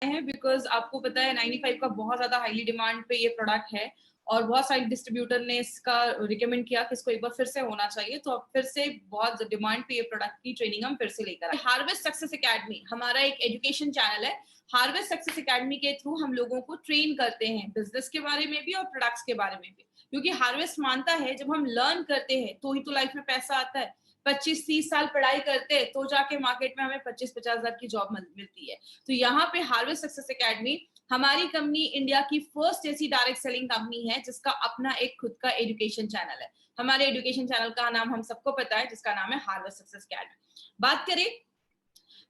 हैं बिकॉज आपको पता है 95 का बहुत ज्यादा हाईली डिमांड पे ये प्रोडक्ट है और बहुत सारे डिस्ट्रीब्यूटर ने इसका रिकमेंड किया कि इसको एक बार फिर से होना चाहिए, तो अब फिर से बहुत डिमांड पे ये प्रोडक्ट की ट्रेनिंग हम फिर से लेकर आए। हार्वेस्ट सक्सेस एकेडमी हमारा एक एजुकेशन चैनल है। हार्वेस्ट सक्सेस एकेडमी के थ्रू हम लोगों को ट्रेन करते हैं बिजनेस के बारे में भी और प्रोडक्ट्स के बारे में भी, क्योंकि हार्वेस्ट मानता है जब हम लर्न करते हैं तो ही तो लाइफ में पैसा आता है। 25-30 साल पढ़ाई करते हैं तो जाके मार्केट में हमें 25-50 हजार की जॉब मिलती है। तो यहाँ पे हार्वेस्ट सक्सेस एकेडमी हमारी कंपनी इंडिया की फर्स्ट ऐसी डायरेक्ट सेलिंग कंपनी है जिसका अपना एक खुद का एजुकेशन चैनल है। हमारे एजुकेशन चैनल का नाम हम सबको पता है, जिसका नाम है हार्वेस्ट सक्सेस एकेडमी। बात करें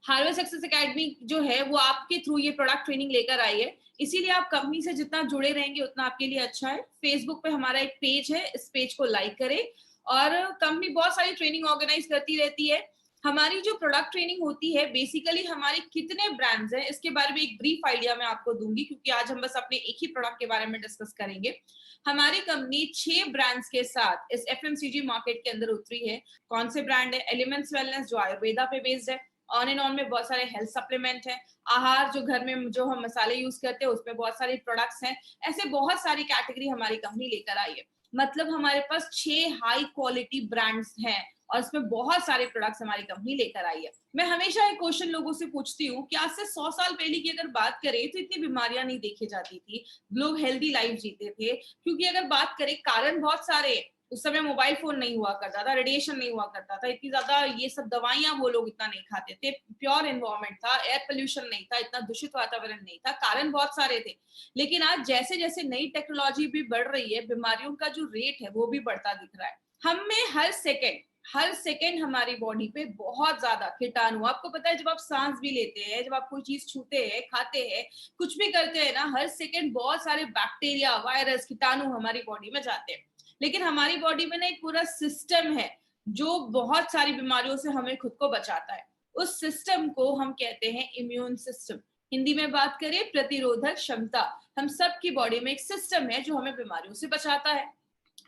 हार्वेस्ट सक्सेस एकेडमी जो है वो आपके थ्रू ये प्रोडक्ट ट्रेनिंग लेकर आई है, इसीलिए आप कंपनी से जितना जुड़े रहेंगे उतना आपके लिए अच्छा है। फेसबुक पे हमारा एक पेज है, इस पेज को लाइक करें और कंपनी बहुत सारी ट्रेनिंग ऑर्गेनाइज करती रहती है। हमारी जो प्रोडक्ट ट्रेनिंग होती है बेसिकली हमारे कितने ब्रांड्स हैं इसके बारे में एक ब्रीफ आइडिया मैं आपको दूंगी, क्योंकि आज हम बस अपने एक ही प्रोडक्ट के बारे में डिस्कस करेंगे। हमारी कंपनी 6 ब्रांड्स के साथ इस एफएमसीजी मार्केट के अंदर उतरी है। कौन से ब्रांड है? एलिमेंट्स वेलनेस जो आयुर्वेदा पे बेस्ड है, ऑन एंड ऑन में बहुत सारे हेल्थ सप्लीमेंट है, आहार जो घर में जो हम मसाले यूज करते हैं उसमें बहुत सारे प्रोडक्ट्स हैं। ऐसे बहुत सारी कैटेगरी हमारी कंपनी लेकर आई है। मतलब हमारे पास 6 हाई क्वालिटी ब्रांड्स हैं और इसमें बहुत सारे प्रोडक्ट्स हमारी कंपनी लेकर आई है। मैं हमेशा एक क्वेश्चन लोगों से पूछती हूँ कि आज से 100 साल पहले की अगर बात करें तो इतनी बीमारियां नहीं देखी जाती थी, लोग हेल्दी लाइफ जीते थे। क्योंकि अगर बात करें कारण बहुत सारे, उस समय मोबाइल फोन नहीं हुआ करता था, रेडिएशन नहीं हुआ करता था, इतनी ज्यादा ये सब दवाइयां वो लोग इतना नहीं खाते थे, प्योर एनवायरमेंट था, एयर पोल्यूशन नहीं था, इतना दूषित वातावरण नहीं था, कारण बहुत सारे थे। लेकिन आज जैसे जैसे नई टेक्नोलॉजी भी बढ़ रही है, बीमारियों का जो रेट है वो भी बढ़ता दिख रहा है। हमें हर सेकेंड हमारी बॉडी पे बहुत ज्यादा कीटाणु, आपको पता है जब आप सांस भी लेते हैं, जब आप कोई चीज छूते हैं, खाते हैं, कुछ भी करते हैं ना, हर सेकेंड बहुत सारे बैक्टीरिया, वायरस, कीटाणु हमारी बॉडी में जाते हैं। लेकिन हमारी बॉडी में ना एक पूरा सिस्टम है जो बहुत सारी बीमारियों से हमें खुद को बचाता है। उस सिस्टम को हम कहते हैं इम्यून सिस्टम। हिंदी में बात करें प्रतिरोधक क्षमता। हम सब की बॉडी में एक सिस्टम है जो हमें बीमारियों से बचाता है।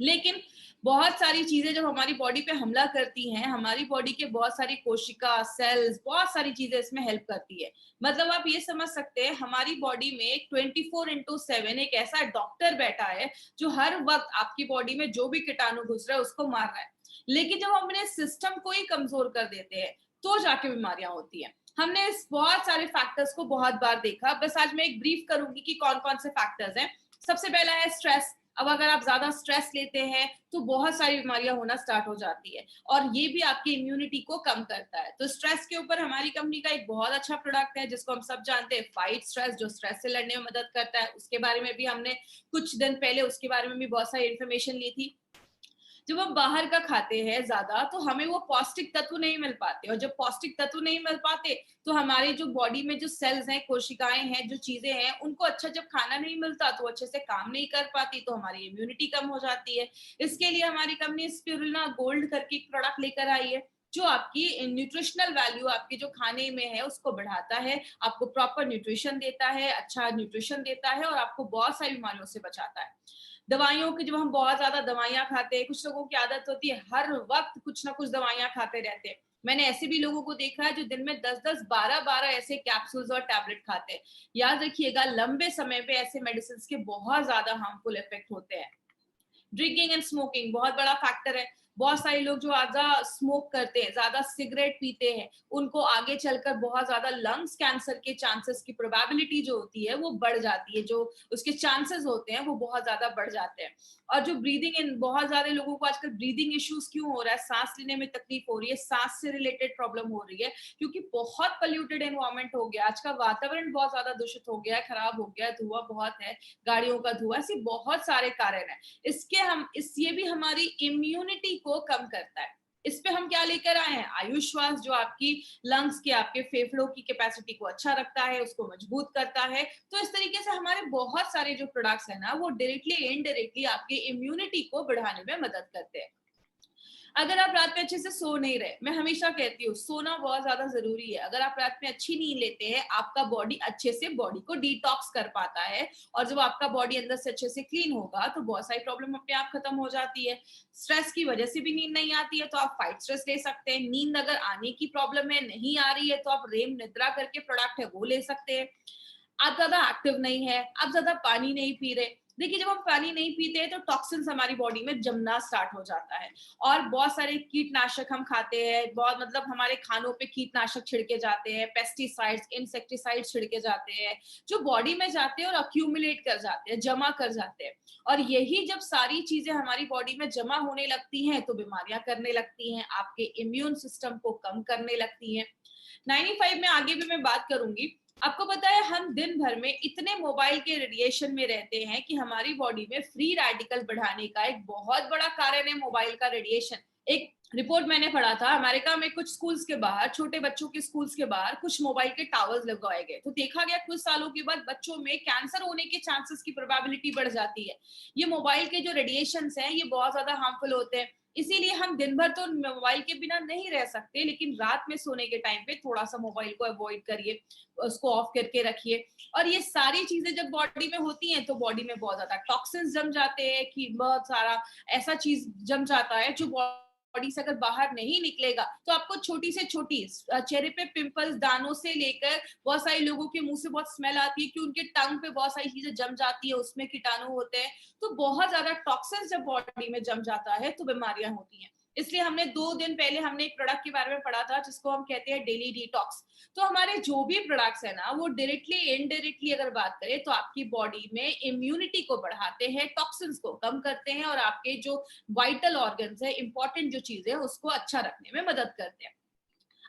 लेकिन बहुत सारी चीजें जब हमारी बॉडी पे हमला करती हैं, हमारी बॉडी के बहुत सारी कोशिका, सेल्स, बहुत सारी चीजें इसमें हेल्प करती है। मतलब आप ये समझ सकते हैं हमारी बॉडी में 24/7 एक ऐसा डॉक्टर बैठा है जो हर वक्त आपकी बॉडी में जो भी कीटाणु घुस रहा है उसको मार रहा है। लेकिन जब हम अपने सिस्टम को ही कमजोर कर देते हैं तो जाके बीमारियां होती हैं। हमने इस बहुत सारे फैक्टर्स को बहुत बार देखा, बस आज मैं एक ब्रीफ करूंगी कि कौन कौन से फैक्टर्स हैं। सबसे पहला है स्ट्रेस। अब अगर आप ज्यादा स्ट्रेस लेते हैं तो बहुत सारी बीमारियां होना स्टार्ट हो जाती है और ये भी आपकी इम्यूनिटी को कम करता है। तो स्ट्रेस के ऊपर हमारी कंपनी का एक बहुत अच्छा प्रोडक्ट है जिसको हम सब जानते हैं, फाइट स्ट्रेस, जो स्ट्रेस से लड़ने में मदद करता है। उसके बारे में भी हमने कुछ दिन पहले उसके बारे में भी बहुत सारी इन्फॉर्मेशन ली थी। जब हम बाहर का खाते हैं ज्यादा तो हमें वो पौष्टिक तत्व नहीं मिल पाते, और जब पौष्टिक तत्व नहीं मिल पाते तो हमारी जो बॉडी में जो सेल्स हैं, कोशिकाएं हैं, जो चीजें हैं, उनको अच्छा जब खाना नहीं मिलता तो अच्छे से काम नहीं कर पाती, तो हमारी इम्यूनिटी कम हो जाती है। इसके लिए हमारी कंपनी स्पिरुलिना गोल्ड करके एक प्रोडक्ट लेकर आई है जो आपकी न्यूट्रिशनल वैल्यू आपके जो खाने में है उसको बढ़ाता है, आपको प्रॉपर न्यूट्रिशन देता है, अच्छा न्यूट्रिशन देता है और आपको बहुत सारी बीमारियों से बचाता है। दवाइयों की, जब हम बहुत ज्यादा दवाइयां खाते हैं, कुछ लोगों की आदत होती है हर वक्त कुछ ना कुछ दवाइयां खाते रहते हैं। मैंने ऐसे भी लोगों को देखा है जो दिन में 10-10, 12-12 ऐसे कैप्सूल्स और टैबलेट खाते हैं। याद रखिएगा लंबे समय पे ऐसे मेडिसिन के बहुत ज्यादा हार्मफुल इफेक्ट होते हैं। ड्रिंकिंग एंड स्मोकिंग बहुत बड़ा फैक्टर है। बहुत सारे लोग जो ज्यादा स्मोक करते हैं, ज्यादा सिगरेट पीते हैं, उनको आगे चलकर बहुत ज्यादा लंग्स कैंसर के चांसेस की प्रोबेबिलिटी जो होती है वो बढ़ जाती है, जो उसके चांसेस होते हैं वो बहुत ज्यादा बढ़ जाते हैं। और जो ब्रीदिंग इन, बहुत सारे लोगों को आजकल ब्रीदिंग इश्यूज क्यों हो रहा है, सांस लेने में तकलीफ हो रही है, सांस से रिलेटेड प्रॉब्लम हो रही है, क्योंकि बहुत पोल्यूटेड एनवायरमेंट हो गया, आज का वातावरण बहुत ज्यादा दूषित हो गया है, खराब हो गया है, धुआं बहुत है, गाड़ियों का धुआं, ऐसे बहुत सारे कारण है। इसके हम इस ये भी हमारी इम्यूनिटी को कम करता है। इस पे हम क्या लेकर आए हैं? आयुष श्वास, जो आपकी लंग्स के, आपके फेफड़ों की कैपेसिटी को अच्छा रखता है, उसको मजबूत करता है। तो इस तरीके से हमारे बहुत सारे जो प्रोडक्ट्स है ना वो डायरेक्टली इनडायरेक्टली आपकी इम्यूनिटी को बढ़ाने में मदद करते हैं। अगर आप रात में अच्छे से सो नहीं रहे, मैं हमेशा कहती हूँ सोना बहुत ज्यादा जरूरी है। अगर आप रात में अच्छी नींद लेते हैं, आपका बॉडी अच्छे से बॉडी को डिटॉक्स कर पाता है, और जब आपका बॉडी अंदर से अच्छे से क्लीन होगा तो बहुत सारी प्रॉब्लम अपने आप खत्म हो जाती है। स्ट्रेस की वजह से भी नींद नहीं आती है तो आप फाइट स्ट्रेस ले सकते हैं। नींद अगर आने की प्रॉब्लम है, नहीं आ रही है, तो आप रेम निद्रा करके प्रोडक्ट है वो ले सकते हैं। आप ज्यादा एक्टिव नहीं है, आप ज्यादा पानी नहीं पी रहे। देखिए, जब हम पानी नहीं पीते हैं तो टॉक्सिन्स हमारी बॉडी में जमना स्टार्ट हो जाता है, और बहुत सारे कीटनाशक हम खाते हैं, बहुत मतलब हमारे खानों पे कीटनाशक छिड़के जाते हैं, पेस्टिसाइड्स, इंसेक्टिसाइड्स छिड़के जाते हैं, जो बॉडी में जाते हैं और अक्यूमुलेट कर जाते हैं, जमा कर जाते हैं। और यही जब सारी चीजें हमारी बॉडी में जमा होने लगती हैं तो बीमारियां करने लगती हैं, आपके इम्यून सिस्टम को कम करने लगती हैं। 95 में आगे भी मैं बात करूंगी। आपको पता है, हम दिन भर में इतने मोबाइल के रेडिएशन में रहते हैं कि हमारी बॉडी में फ्री रेडिकल बढ़ाने का एक बहुत बड़ा कारण है मोबाइल का रेडिएशन। एक रिपोर्ट मैंने पढ़ा था, अमेरिका में कुछ स्कूल्स के बाहर, छोटे बच्चों के स्कूल्स के बाहर कुछ मोबाइल के टावर्स लगवाए गए, तो देखा गया कुछ सालों के बाद बच्चों में कैंसर होने के चांसेस की प्रोबेबिलिटी बढ़ जाती है। ये मोबाइल के जो रेडिएशंस हैं ये बहुत ज्यादा हार्मफुल होते हैं। इसीलिए हम दिन भर तो मोबाइल के बिना नहीं रह सकते, लेकिन रात में सोने के टाइम पे थोड़ा सा मोबाइल को अवॉइड करिए, उसको ऑफ करके रखिए। और ये सारी चीजें जब बॉडी में होती हैं तो बॉडी में बहुत ज्यादा टॉक्सिन्स जम जाते हैं, कि बहुत सारा ऐसा चीज जम जाता है जो बॉडी से अगर बाहर नहीं निकलेगा तो आपको छोटी से छोटी चेहरे पे पिंपल्स, दानों से लेकर, बहुत सारे लोगों के मुंह से बहुत स्मेल आती है कि उनके टंग पे बहुत सारी चीजें जम जाती है, उसमें कीटाणु होते हैं। तो बहुत ज्यादा टॉक्सिन्स जब बॉडी में जम जाता है तो बीमारियां होती हैं। इसलिए हमने 2 दिन पहले हमने एक प्रोडक्ट के बारे में पढ़ा था जिसको हम कहते हैं डेली डिटॉक्स। तो हमारे जो भी प्रोडक्ट्स है ना, वो डायरेक्टली इनडायरेक्टली अगर बात करें तो आपकी बॉडी में इम्यूनिटी को बढ़ाते हैं, टॉक्सिन्स को कम करते हैं, और आपके जो वाइटल ऑर्गन्स है, इंपॉर्टेंट जो चीज है, उसको अच्छा रखने में मदद करते हैं।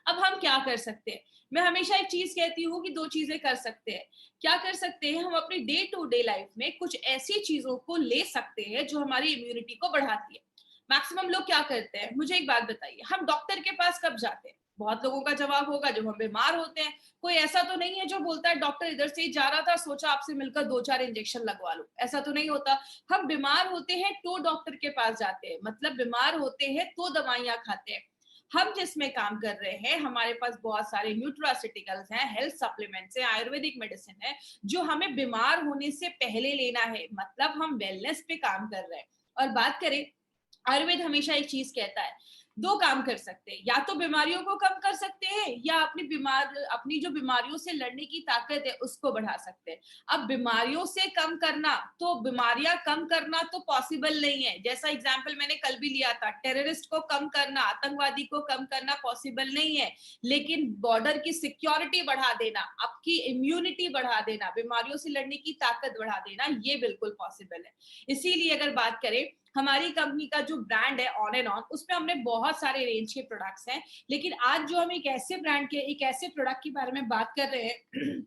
अब हम क्या कर सकते हैं? मैं हमेशा एक चीज कहती हूँ कि 2 चीजें कर सकते हैं। क्या कर सकते हैं? हम अपनी डे टू डे लाइफ में कुछ ऐसी चीजों को ले सकते हैं जो हमारी इम्यूनिटी को बढ़ाती है। मैक्सिमम लोग क्या करते हैं, मुझे एक बात बताइए, हम डॉक्टर के पास कब जाते हैं? बहुत लोगों का जवाब होगा जब हम बीमार होते हैं। कोई ऐसा तो नहीं है जो बोलता है डॉक्टर इधर से ही जा रहा था, सोचा आपसे मिलकर 2-4 इंजेक्शन लगवा लो, ऐसा तो नहीं होता। हम बीमार होते हैं तो डॉक्टर के पास जाते हैं, मतलब बीमार होते हैं तो दवाइयां खाते हैं। हम जिसमें काम कर रहे हैं, हमारे पास बहुत सारे न्यूट्रासिटिकल्स हैं, हेल्थ सप्लीमेंट्स हैं, आयुर्वेदिक मेडिसिन है, जो हमें बीमार होने से पहले लेना है, मतलब हम वेलनेस पे काम कर रहे हैं। और बात करें, आयुर्वेद हमेशा एक चीज कहता है, 2 काम कर सकते हैं, या तो बीमारियों को कम कर सकते हैं, या अपनी जो बीमारियों से लड़ने की ताकत है उसको बढ़ा सकते हैं। अब बीमारियों से कम करना, तो बीमारियां कम करना तो पॉसिबल नहीं है। जैसा एग्जाम्पल मैंने कल भी लिया था, टेररिस्ट को कम करना, आतंकवादी को कम करना पॉसिबल नहीं है, लेकिन बॉर्डर की सिक्योरिटी बढ़ा देना, आपकी इम्यूनिटी बढ़ा देना, बीमारियों से लड़ने की ताकत बढ़ा देना, ये बिल्कुल पॉसिबल है। इसीलिए अगर बात करें, हमारी कंपनी का जो ब्रांड है ऑन एंड ऑन, उसमें हमने बहुत सारे रेंज के प्रोडक्ट्स हैं, लेकिन आज जो हम एक ऐसे ब्रांड के, एक ऐसे प्रोडक्ट के बारे में बात कर रहे हैं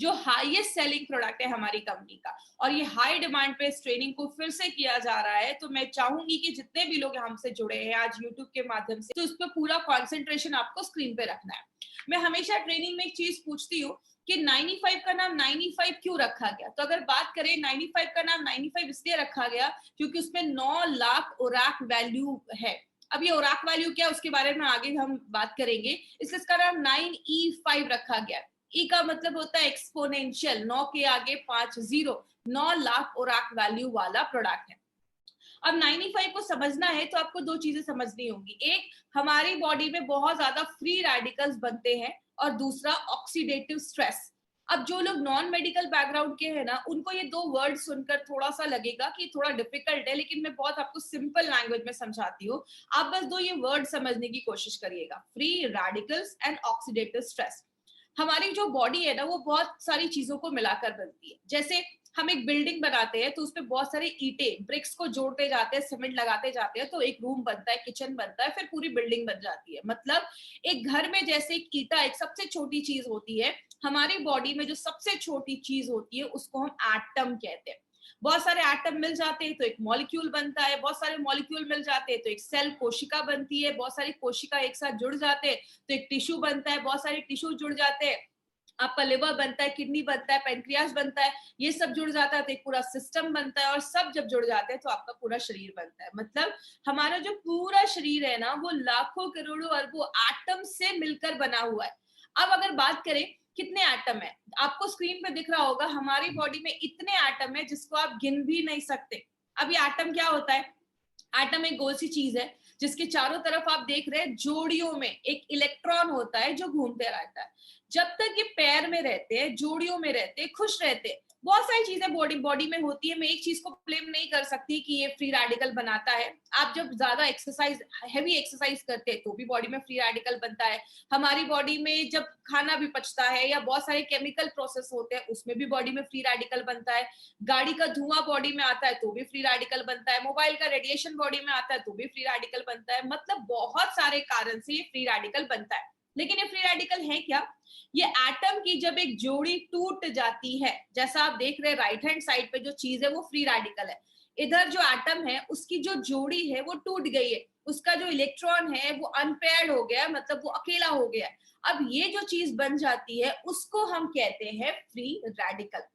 जो हाईएस्ट सेलिंग प्रोडक्ट है हमारी कंपनी का, और ये हाई डिमांड पे इस ट्रेनिंग को फिर से किया जा रहा है। तो मैं चाहूंगी कि जितने भी लोग हमसे जुड़े हैं आज यूट्यूब के माध्यम से, तो उस पर पूरा कॉन्सेंट्रेशन आपको स्क्रीन पे रखना है। मैं हमेशा ट्रेनिंग में एक चीज पूछती हूँ कि 95 का नाम 95 क्यों रखा गया? तो अगर बात करें, 95 का नाम 95 इसलिए रखा गया क्योंकि उसमें 9 लाख ओराक वैल्यू है। अब ये ओराक वैल्यू क्या है उसके बारे में आगे हम बात करेंगे, इसलिए इसका नाम 9E5 रखा गया। ई का मतलब होता है एक्सपोनेंशियल, 9 के आगे 5 जीरो, 9 लाख ओराक वैल्यू वाला प्रोडक्ट है। अब 95 को समझना है तो आपको 2 चीजें समझनी होंगी। एक, हमारी बॉडी में बहुत ज्यादा फ्री रेडिकल्स बनते हैं, और दूसरा ऑक्सीडेटिव स्ट्रेस। अब जो लोग नॉन मेडिकल बैकग्राउंड के हैं ना, उनको ये 2 वर्ड सुनकर थोड़ा सा लगेगा कि थोड़ा डिफिकल्ट है, लेकिन मैं बहुत आपको सिंपल लैंग्वेज में समझाती हूँ। आप बस 2 ये वर्ड समझने की कोशिश करिएगा, free radicals and oxidative stress. हमारी जो बॉडी है ना, वो बहुत सारी चीजों को मिलाकर बनती है। जैसे हम एक बिल्डिंग बनाते हैं तो उसपे बहुत सारे ईंटे, ब्रिक्स को जोड़ते जाते हैं, सीमेंट लगाते जाते हैं, तो एक रूम बनता है, किचन बनता है, फिर पूरी बिल्डिंग बन जाती है। मतलब एक घर में जैसे एक ईंटा एक सबसे छोटी चीज होती है, हमारी बॉडी में जो सबसे छोटी चीज होती है उसको हम एटम कहते हैं। बहुत सारे एटम मिल जाते हैं तो एक मॉलिक्यूल बनता है, बहुत सारे मॉलिक्यूल मिल जाते हैं तो एक सेल, कोशिका बनती है, बहुत सारी कोशिका एक साथ जुड़ जाते हैं तो एक टिश्यू बनता है, बहुत सारे टिश्यू जुड़ जाते हैं, आपका लिवर बनता है, किडनी बनता है, पेनक्रियास बनता है, ये सब जुड़ जाता है तो एक पूरा सिस्टम बनता है, और सब जब जुड़ जाते हैं तो आपका पूरा शरीर बनता है। मतलब हमारा जो पूरा शरीर है ना, वो लाखों करोड़ों अरबों एटम से मिलकर बना हुआ है। अब अगर बात करें कितने एटम है, आपको स्क्रीन पे दिख रहा होगा, हमारी बॉडी में इतने एटम है जिसको आप गिन भी नहीं सकते। अब ये एटम क्या होता है? एटम एक गोल सी चीज है जिसके चारों तरफ आप देख रहे हैं जोड़ियों में एक इलेक्ट्रॉन होता है जो घूमते रहता है। जब तक ये पैर में रहते हैं, जोड़ियों में रहते हैं, खुश रहते हैं, बहुत सारी चीजें बॉडी बॉडी में होती है। मैं एक चीज को ब्लेम नहीं कर सकती कि ये फ्री रेडिकल बनाता है। आप जब ज्यादा एक्सरसाइज, हैवी एक्सरसाइज करते हैं तो भी बॉडी में फ्री रेडिकल बनता है। हमारी बॉडी में जब खाना भी पचता है या बहुत सारे केमिकल प्रोसेस होते हैं उसमें भी बॉडी में फ्री रेडिकल बनता है। गाड़ी का धुआं बॉडी में आता है तो भी फ्री रेडिकल बनता है। मोबाइल का रेडिएशन बॉडी में आता है तो भी फ्री रेडिकल बनता है। मतलब बहुत सारे कारण से ये फ्री रेडिकल बनता है। लेकिन ये फ्री रेडिकल है क्या? ये एटम की जब एक जोड़ी टूट जाती है, जैसा आप देख रहे हैं राइट हैंड साइड पे जो चीज है वो फ्री रेडिकल है। इधर जो एटम है उसकी जो जोड़ी है वो टूट गई है, उसका जो इलेक्ट्रॉन है वो अनपेयर्ड हो गया, मतलब वो अकेला हो गया। अब ये जो चीज बन जाती है उसको हम कहते हैं फ्री रेडिकल।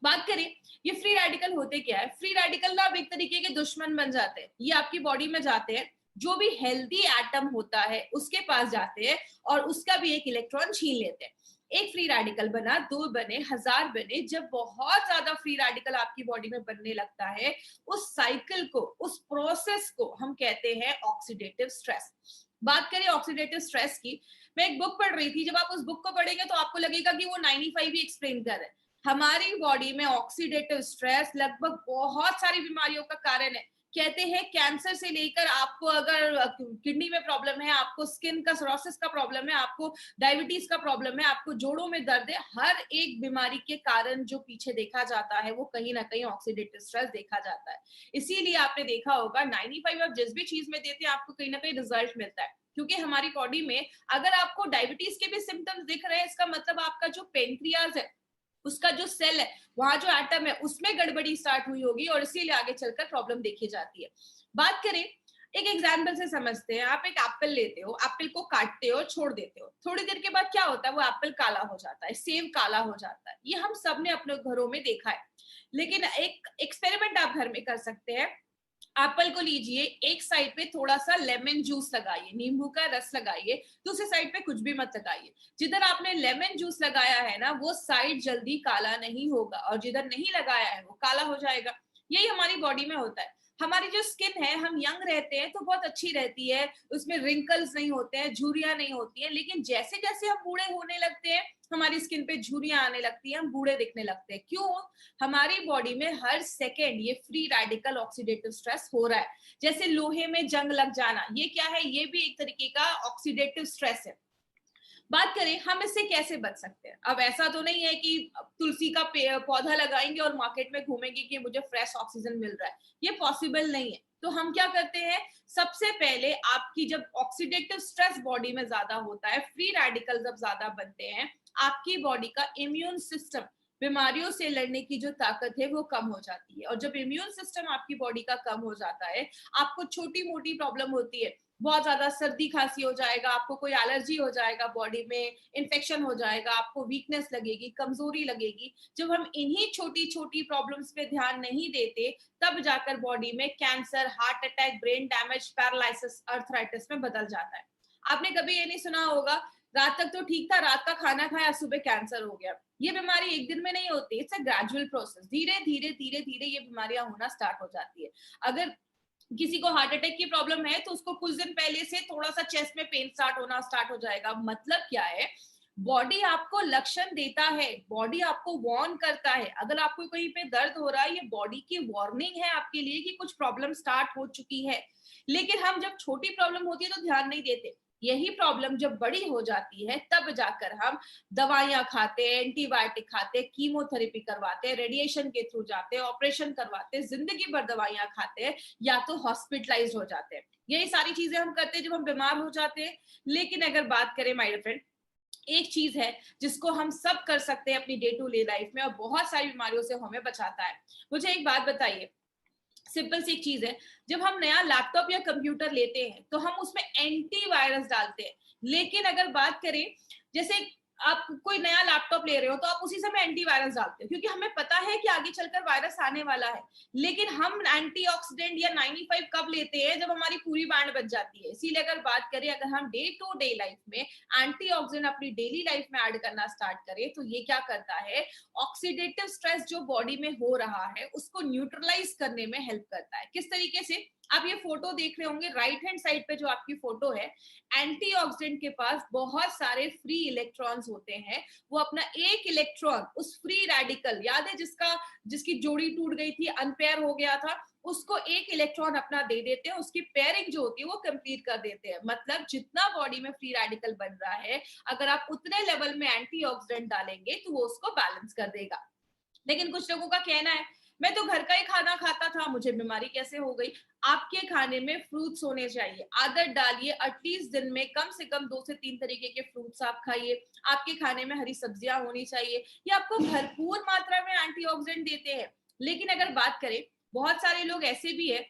बात करें ये फ्री रेडिकल होते क्या है? फ्री रेडिकल ना अब एक तरीके के दुश्मन बन जाते हैं। ये आपकी बॉडी में जाते हैं, जो भी हेल्दी एटम होता है उसके पास जाते हैं और उसका भी एक इलेक्ट्रॉन छीन लेते हैं। एक फ्री रेडिकल बना, दो बने, हजार बने। जब बहुत ज्यादा फ्री रेडिकल आपकी बॉडी में बनने लगता है, उस साइकिल को, उस प्रोसेस को हम कहते हैं ऑक्सीडेटिव स्ट्रेस। बात करें ऑक्सीडेटिव स्ट्रेस की, मैं एक बुक पढ़ रही थी। जब आप उस बुक को पढ़ेंगे तो आपको लगेगा कि वो 95 ही एक्सप्लेन कर रहे हैं। हमारी बॉडी में ऑक्सीडेटिव स्ट्रेस लगभग बहुत सारी बीमारियों का कारण है। कहते हैं कैंसर से लेकर आपको अगर किडनी में प्रॉब्लम है, आपको स्किन का सोरोसिस का प्रॉब्लम है, आपको डायबिटीज का प्रॉब्लम है, आपको जोड़ों में दर्द है, हर एक बीमारी के कारण जो पीछे देखा जाता है वो कहीं ना कहीं ऑक्सीडेटिव स्ट्रेस देखा जाता है। इसीलिए आपने देखा होगा 95 आप जिस भी चीज में देते हैं आपको कहीं ना कहीं रिजल्ट मिलता है। क्योंकि हमारी बॉडी में अगर आपको डायबिटीज के भी सिम्टम्स दिख रहे हैं, इसका मतलब आपका जो पेनक्रियाज है, उसका जो सेल है, वहां जो एटम है उसमें गड़बड़ी स्टार्ट हुई होगी और इसीलिए आगे चलकर प्रॉब्लम देखी जाती है। बात करें एक एग्जाम्पल से समझते हैं। आप एक एप्पल लेते हो, एप्पल को काटते हो, छोड़ देते हो, थोड़ी देर के बाद क्या होता है? वो एप्पल काला हो जाता है, सेब काला हो जाता है। ये हम सब ने अपने घरों में देखा है। लेकिन एक एक्सपेरिमेंट आप घर में कर सकते हैं। एप्पल को लीजिए, एक साइड पे थोड़ा सा लेमन जूस लगाइए, नींबू का रस लगाइए, दूसरी साइड पे कुछ भी मत लगाइए। जिधर आपने लेमन जूस लगाया है ना, वो साइड जल्दी काला नहीं होगा और जिधर नहीं लगाया है वो काला हो जाएगा। यही हमारी बॉडी में होता है। हमारी जो स्किन है, हम यंग रहते हैं तो बहुत अच्छी रहती है, उसमें रिंकल्स नहीं होते हैं, झुर्रियां नहीं होती हैं। लेकिन जैसे जैसे हम बूढ़े होने लगते हैं, हमारी स्किन पे झुर्रियां आने लगती हैं, हम बूढ़े दिखने लगते हैं। क्यों? हमारी बॉडी में हर सेकेंड ये फ्री रेडिकल ऑक्सीडेटिव स्ट्रेस हो रहा है। जैसे लोहे में जंग लग जाना, ये क्या है? ये भी एक तरीके का ऑक्सीडेटिव स्ट्रेस है। बात करें हम इससे कैसे बच सकते हैं। अब ऐसा तो नहीं है कि तुलसी का पौधा लगाएंगे और मार्केट में घूमेंगे कि मुझे फ्रेश ऑक्सीजन मिल रहा है, ये पॉसिबल नहीं है। तो हम क्या करते हैं? सबसे पहले आपकी जब ऑक्सीडेटिव स्ट्रेस बॉडी में ज्यादा होता है, फ्री रेडिकल जब ज्यादा बनते हैं, आपकी बॉडी का इम्यून सिस्टम, बीमारियों से लड़ने की जो ताकत है वो कम हो जाती है। और जब इम्यून सिस्टम आपकी बॉडी का कम हो जाता है, आपको छोटी मोटी प्रॉब्लम होती है, बहुत ज्यादा सर्दी खांसी हो जाएगा, आपको कोई एलर्जी हो जाएगा, बॉडी में इन्फेक्शन हो जाएगा, आपको वीकनेस लगेगी, कमजोरी लगेगी। जब हम इन्हीं छोटी छोटी प्रॉब्लम्स पे ध्यान नहीं देते, तब जाकर बॉडी में cancer, heart attack, brain damage, paralysis, arthritis में बदल जाता है। आपने कभी ये नहीं सुना होगा, रात तक तो ठीक था, रात का खाना खाया, सुबह कैंसर हो गया। ये बीमारी एक दिन में नहीं होती, इट्स अ ग्रेजुअल प्रोसेस। धीरे धीरे धीरे धीरे ये बीमारियां होना स्टार्ट हो जाती है। अगर किसी को हार्ट अटैक की प्रॉब्लम है तो उसको कुछ दिन पहले से थोड़ा सा चेस्ट में पेन स्टार्ट होना स्टार्ट हो जाएगा। मतलब क्या है? बॉडी आपको लक्षण देता है, बॉडी आपको वार्न करता है। अगर आपको कहीं पे दर्द हो रहा है, ये बॉडी की वार्निंग है आपके लिए कि कुछ प्रॉब्लम स्टार्ट हो चुकी है। लेकिन हम जब छोटी प्रॉब्लम होती है तो ध्यान नहीं देते। यही प्रॉब्लम जब बड़ी हो जाती है तब जाकर हम दवाइयां खाते हैं, एंटीबायोटिक खाते हैं, कीमोथेरेपी करवाते हैं, रेडिएशन के थ्रू जाते हैं, ऑपरेशन करवाते हैं, जिंदगी भर दवाइयां खाते हैं, या तो हॉस्पिटलाइज हो जाते हैं। यही सारी चीजें हम करते हैं जब हम बीमार हो जाते हैं। लेकिन अगर बात करें माय फ्रेंड, एक चीज है जिसको हम सब कर सकते हैं अपनी डे टू डे लाइफ में और बहुत सारी बीमारियों से हमें बचाता है। मुझे एक बात बताइए, सिंपल सी एक चीज है, जब हम नया लैपटॉप या कंप्यूटर लेते हैं तो हम उसमें एंटीवायरस डालते हैं। लेकिन अगर बात करें, जैसे आप कोई नया लैपटॉप ले रहे हो तो आप उसी समय एंटीवायरस डालते हो, क्योंकि हमें पता है कि आगे चलकर वायरस आने वाला है। लेकिन हम एंटीऑक्सीडेंट या 95 कब लेते हैं? जब हमारी पूरी बैंड बच जाती है। इसीलिए अगर बात करें, अगर हम डे टू डे लाइफ में एंटीऑक्सीडेंट अपनी डेली लाइफ में ऐड करना स्टार्ट करें, तो ये क्या करता है? ऑक्सीडेटिव स्ट्रेस जो बॉडी में हो रहा है उसको न्यूट्रलाइज करने में हेल्प करता है। किस तरीके से? आप ये फोटो देख रहे होंगे, राइट हैंड साइड पे जो आपकी फोटो है, एंटीऑक्सीडेंट के पास बहुत सारे फ्री इलेक्ट्रॉन्स होते हैं। वो अपना एक इलेक्ट्रॉन उस फ्री रेडिकल, याद है जिसकी जोड़ी टूट गई थी, अनपेयर हो गया था, उसको एक इलेक्ट्रॉन अपना दे देते हैं, उसकी पेयरिंग जो होती है वो कंप्लीट कर देते हैं। मतलब जितना बॉडी में फ्री रेडिकल बन रहा है, अगर आप उतने लेवल में एंटीऑक्सीडेंट डालेंगे तो वो उसको बैलेंस कर देगा। लेकिन कुछ लोगों का कहना है मैं तो घर का ही खाना खाता था, मुझे बीमारी कैसे हो गई? आपके खाने में फ्रूट्स होने चाहिए, आदत डालिए, एटलीस्ट दिन में कम से कम 2 से 3 तरीके के फ्रूट्स आप खाइए। आपके खाने में हरी सब्जियां होनी चाहिए, ये आपको भरपूर मात्रा में एंटीऑक्सीडेंट देते हैं। लेकिन अगर बात करें, बहुत सारे लोग ऐसे भी है,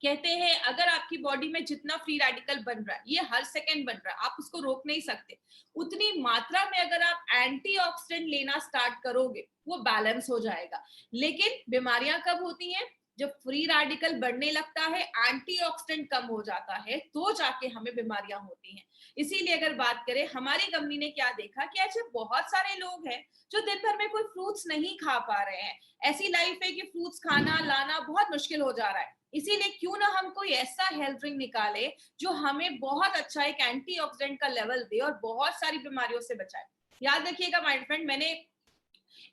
कहते हैं अगर आपकी बॉडी में जितना फ्री रेडिकल बन रहा है, ये हर सेकंड बन रहा है, आप उसको रोक नहीं सकते, उतनी मात्रा में अगर आप एंटीऑक्सीडेंट लेना स्टार्ट करोगे वो बैलेंस हो जाएगा। लेकिन बीमारियां कब होती हैं? जब फ्री रेडिकल बढ़ने लगता है, एंटीऑक्सीडेंट कम हो जाता है, तो जाके हमें बीमारियां होती हैं। इसीलिए अगर बात करें, हमारी कंपनी ने क्या देखा कि ऐसे बहुत सारे लोग हैं जो दिन भर में कोई फ्रूट्स नहीं खा पा रहे हैं, ऐसी लाइफ है कि फ्रूट्स खाना लाना बहुत मुश्किल हो जा रहा है। इसीलिए क्यों ना हम कोई ऐसा हेल्थ ड्रिंक निकाले जो हमें बहुत अच्छा एक एंटीऑक्सीडेंट का लेवल दे और बहुत सारी बीमारियों से बचाए। याद रखिएगा माय फ्रेंड, मैंने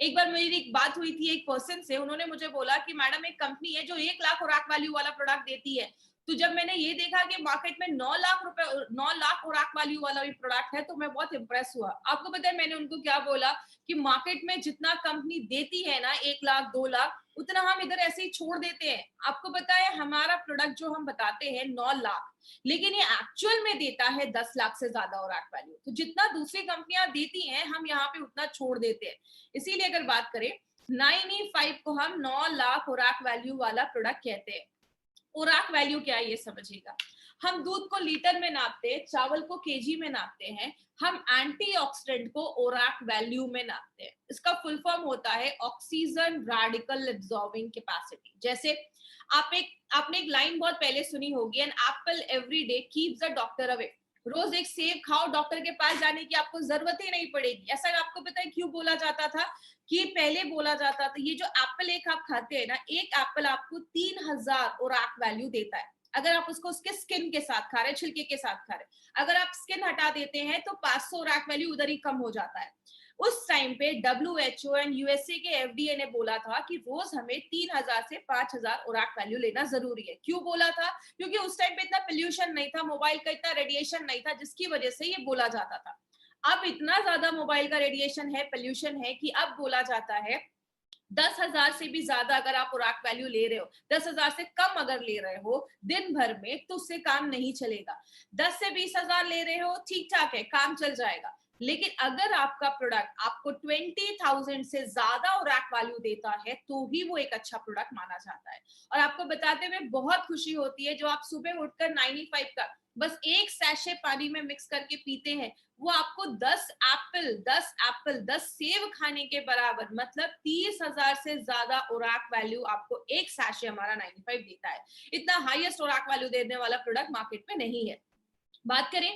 एक बार मेरी एक बात हुई थी एक पर्सन से, उन्होंने मुझे बोला कि मैडम एक कंपनी है जो 1 लाख खुराक वैल्यू वाला प्रोडक्ट देती है। तो जब मैंने ये देखा कि मार्केट में 9 लाख खुराक वैल्यू वाला भी प्रोडक्ट है, तो मैं बहुत इंप्रेस हुआ। आपको पता है मैंने उनको क्या बोला कि मार्केट में जितना कंपनी देती है ना 1 लाख 2 लाख, उतना हम इधर ऐसे ही छोड़ देते हैं। आपको पता है हमारा प्रोडक्ट जो हम बताते हैं 9 लाख, लेकिन ये एक्चुअल में देता है 10 लाख से ज्यादा और वैल्यू। तो जितना दूसरी कंपनियां देती हैं हम यहाँ पे उतना छोड़ देते हैं। इसीलिए अगर बात करें, 9E5 को हम 9 लाख खुराक वैल्यू वाला प्रोडक्ट कहते हैं। खुराक वैल्यू क्या है ये समझिएगा। हम दूध को लीटर में नापते हैं, चावल को केजी में नापते हैं, हम एंटीऑक्सीडेंट को ओराक वैल्यू में नापते हैं। इसका फुल फॉर्म होता है ऑक्सीजन रेडिकल एब्जॉर्बिंग कैपेसिटी। जैसे आपने एक लाइन बहुत पहले सुनी होगी, an apple every day keeps the doctor away. रोज एक सेब खाओ, डॉक्टर के पास जाने की आपको जरूरत ही नहीं पड़ेगी। ऐसा आपको पता है क्यों बोला जाता था? कि पहले बोला जाता था ये जो एप्पल एक आप खाते हैं ना, एक एप्पल आपको 3000 ओराक वैल्यू देता है। अगर आप उसको उसके स्किन के साथ खा रहे हैं, छिलके के साथ खा रहे हैं, अगर आप स्किन हटा देते हैं तो 500 ओराक वैल्यू उधर ही कम हो जाता है। उस टाइम पे WHO एंड यूएसए के FDA ने बोला था कि रोज हमें 3000 से 5000 ओराक वैल्यू लेना जरूरी है। क्यों बोला था? क्योंकि उस टाइम पे इतना पोल्यूशन नहीं था, मोबाइल का इतना रेडिएशन नहीं था, जिसकी वजह से ये बोला जाता था। अब इतना ज्यादा मोबाइल का रेडिएशन है, पोल्यूशन है, कि अब बोला जाता है 10,000 से भी ज्यादा अगर आप खुराक वैल्यू ले रहे हो, 10,000 से कम अगर ले रहे हो दिन भर में, तो उससे काम नहीं चलेगा। 10 से 20,000 ले रहे हो, ठीक ठाक है, काम चल जाएगा। लेकिन अगर आपका प्रोडक्ट आपको 20,000 से ज्यादा खुराक वैल्यू देता है, तो ही वो एक अच्छा प्रोडक्ट माना जाता है। और आपको बताते हुए बहुत खुशी होती है, जो आप सुबह उठकर 95 का बस एक सैशे पानी में मिक्स करके पीते हैं, वो आपको 10 सेब खाने के बराबर, मतलब 30,000 से ज्यादा ओराक वैल्यू आपको एक सैशे हमारा 95 देता है। इतना हाईएस्ट ओराक वैल्यू देने वाला प्रोडक्ट मार्केट में नहीं है। बात करें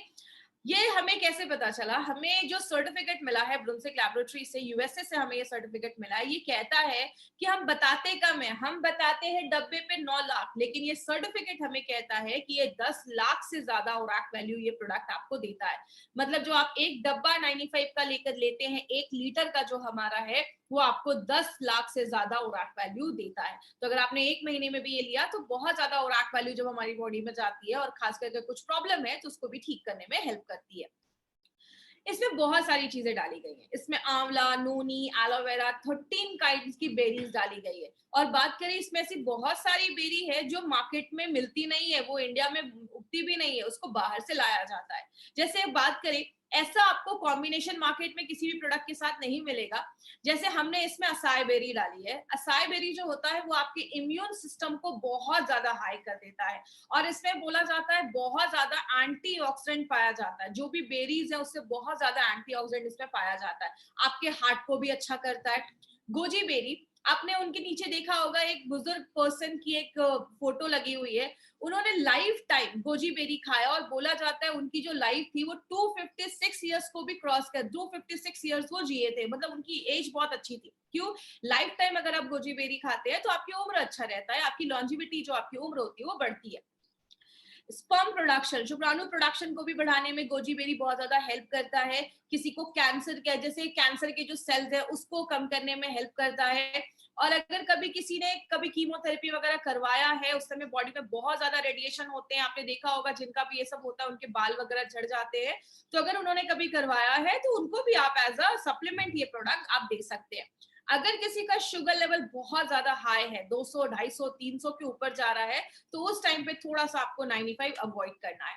ये हमें कैसे पता चला, हमें जो सर्टिफिकेट मिला है ब्रुंसविक लैबोरेटरी से, यूएसए से हमें ये सर्टिफिकेट मिला है। ये कहता है कि हम बताते कम है, हम बताते हैं डब्बे पे 9 लाख, लेकिन ये सर्टिफिकेट हमें कहता है कि ये 10 लाख से ज्यादा ओराक वैल्यू ये प्रोडक्ट आपको देता है। मतलब जो आप एक डब्बा 95 का लेकर लेते हैं, 1 लीटर का जो हमारा है, वो आपको 10 लाख से ज्यादा ओराक वैल्यू देता है। तो अगर आपने 1 महीने में भी ये लिया, तो बहुत ज्यादा ओराक वैल्यू जब हमारी बॉडी में जाती है, और खास करके कुछ प्रॉब्लम है, तो उसको भी ठीक करने में हेल्प करती है। इसमें बहुत सारी चीजें डाली गई हैं। इसमें आंवला, नोनी, एलोवेरा, 13 काइंड्स की बेरीज डाली गई है। और बात करें, इसमें ऐसी बहुत सारी बेरी है जो मार्केट में मिलती नहीं है, वो इंडिया में उगती भी नहीं है, उसको बाहर से लाया जाता है। जैसे बात करें, ऐसा आपको कॉम्बिनेशन मार्केट में किसी भी प्रोडक्ट के साथ नहीं मिलेगा। जैसे हमने इसमें असाई बेरी डाली है। असाई बेरी जो होता है वो आपके इम्यून सिस्टम को बहुत ज्यादा हाई कर देता है, और इसमें बोला जाता है बहुत ज्यादा एंटीऑक्सीडेंट पाया जाता है। जो भी बेरीज है उससे बहुत ज्यादा एंटीऑक्सीडेंट इसमें पाया जाता है, आपके हार्ट को भी अच्छा करता है। गोजी बेरी, आपने उनके नीचे देखा होगा एक बुजुर्ग पर्सन की एक फोटो लगी हुई है। उन्होंने लाइफ टाइम गोजी बेरी खाया और बोला जाता है उनकी जो लाइफ थी वो 256 इयर्स को भी क्रॉस कर 256 इयर्स वो जिए थे, मतलब उनकी एज बहुत अच्छी थी। क्यों? लाइफ टाइम अगर आप गोजी बेरी खाते हैं तो आपकी उम्र अच्छा रहता है, आपकी लॉन्जिविटी जो आपकी उम्र होती है वो बढ़ती है। स्पर्म प्रोडक्शन, शुक्राणु प्रोडक्शन को भी बढ़ाने में गोजी बेरी बहुत ज्यादा हेल्प करता है। किसी को कैंसर के, जैसे कैंसर के जो सेल्स है उसको कम करने में हेल्प करता है। और अगर कभी किसी ने कभी कीमोथेरेपी वगैरह करवाया है, उस समय बॉडी में बहुत ज्यादा रेडिएशन होते हैं, आपने देखा होगा जिनका भी ये सब होता है उनके बाल वगैरह झड़ जाते हैं, तो अगर उन्होंने कभी करवाया है तो उनको भी आप एज अ सप्लीमेंट ये प्रोडक्ट आप दे सकते हैं। अगर किसी का शुगर लेवल बहुत ज्यादा हाई है, 200, 250, 300 के ऊपर जा रहा है, तो उस टाइम पे थोड़ा सा आपको 95 अवॉइड करना है।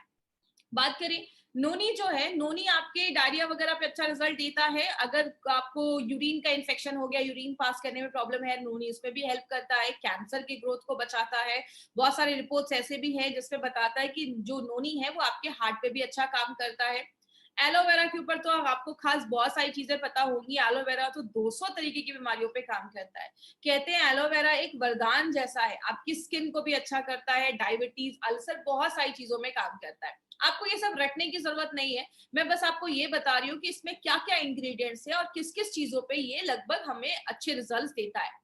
बात करें नोनी, जो है नोनी आपके डायरिया वगैरह पे अच्छा रिजल्ट देता है। अगर आपको यूरिन का इन्फेक्शन हो गया, यूरिन पास करने में प्रॉब्लम है, नोनी उसमें भी हेल्प करता है। कैंसर की ग्रोथ को बचाता है। बहुत सारे रिपोर्ट्स ऐसे भी हैं जिसमें बताता है कि जो नोनी है वो आपके हार्ट पे भी अच्छा काम करता है। एलोवेरा के ऊपर तो आपको खास बहुत सारी चीजें पता होंगी। एलोवेरा तो 200 तरीके की बीमारियों पे काम करता है। कहते हैं एलोवेरा एक वरदान जैसा है, आपकी स्किन को भी अच्छा करता है, डायबिटीज, अल्सर, बहुत सारी चीजों में काम करता है। आपको ये सब रटने की जरूरत नहीं है, मैं बस आपको ये बता रही हूँ कि इसमें क्या क्या इंग्रेडिएंट्स है और किस किस चीजों पे ये लगभग हमें अच्छे रिजल्ट्स देता है।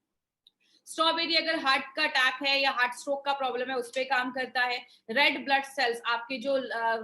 स्ट्रॉबेरी अगर हार्ट का अटैक है या हार्ट स्ट्रोक का प्रॉब्लम है उस पे काम करता है। रेड ब्लड सेल्स, आपके जो